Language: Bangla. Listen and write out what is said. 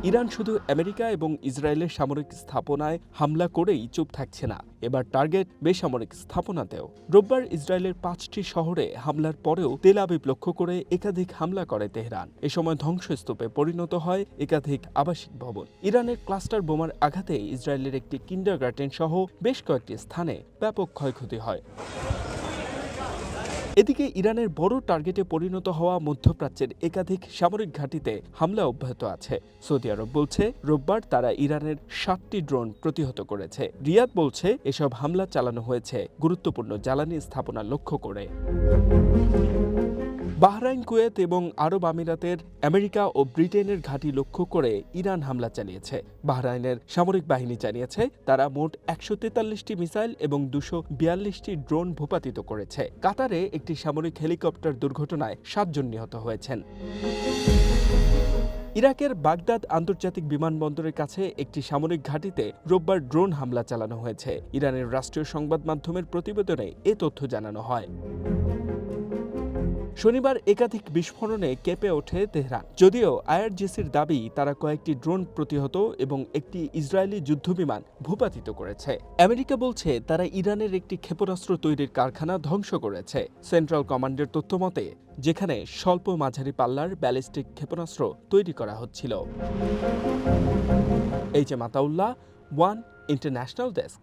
ইরান শুধু আমেরিকা এবং ইসরায়েলের সামরিক স্থাপনায় হামলা করেই চুপ থাকছে না, এবার টার্গেট বেসামরিক স্থাপনাতেও। রোববার ইসরায়েলের 5টি শহরে হামলার পরেও তেল আবিব লক্ষ্য করে একাধিক হামলা করে তেহরান। এ সময় ধ্বংসস্তূপে পরিণত হয় একাধিক আবাসিক ভবন। ইরানের ক্লাস্টার বোমার আঘাতে ইসরায়েলের একটি কিন্ডারগার্টেন সহ বেশ কয়েকটি স্থানে ব্যাপক ক্ষয়ক্ষতি হয়। এদিকে ইরানের বড় টার্গেটে পরিণত হওয়া মধ্যপ্রাচ্যের একাধিক সামরিক ঘাঁটিতে হামলা অব্যাহত আছে। সৌদি আরব বলছে রোববার তারা ইরানের 7টি ড্রোন প্রতিহত করেছে। রিয়াদ বলছে এসব হামলা চালানো হয়েছে গুরুত্বপূর্ণ জ্বালানি স্থাপনা লক্ষ্য করে। বাহরাইন, কুয়েত এবং আরব আমিরাতের আমেরিকা ও ব্রিটেনের ঘাঁটি লক্ষ্য করে ইরান হামলা চালিয়েছে। বাহরাইনের সামরিক বাহিনী জানিয়েছে তারা মোট 143টি মিসাইল এবং 242টি ড্রোন ভূপাতিত করেছে। কাতারে একটি সামরিক হেলিকপ্টার দুর্ঘটনায় 7 জন নিহত হয়েছেন। ইরাকের বাগদাদ আন্তর্জাতিক বিমানবন্দরের কাছে একটি সামরিক ঘাঁটিতে রোববার ড্রোন হামলা চালানো হয়েছে। ইরানের রাষ্ট্রীয় সংবাদ মাধ্যমের প্রতিবেদনে এ তথ্য জানানো হয়। শনিবার একাধিক বিস্ফোরণে কেঁপে ওঠে তেহরান। যদিও আইআরজিসির দাবি তারা কয়েকটি ড্রোন প্রতিহত এবং একটি ইসরায়েলি যুদ্ধবিমান ভূপাতিত করেছে। আমেরিকা বলছে তারা ইরানের একটি ক্ষেপণাস্ত্র তৈরির কারখানা ধ্বংস করেছে। সেন্ট্রাল কমান্ডের তথ্যমতে যেখানে স্বল্প মাঝারি পাল্লার ব্যালিস্টিক ক্ষেপণাস্ত্র তৈরি করা হচ্ছিল। H M Ataullah, one international desk.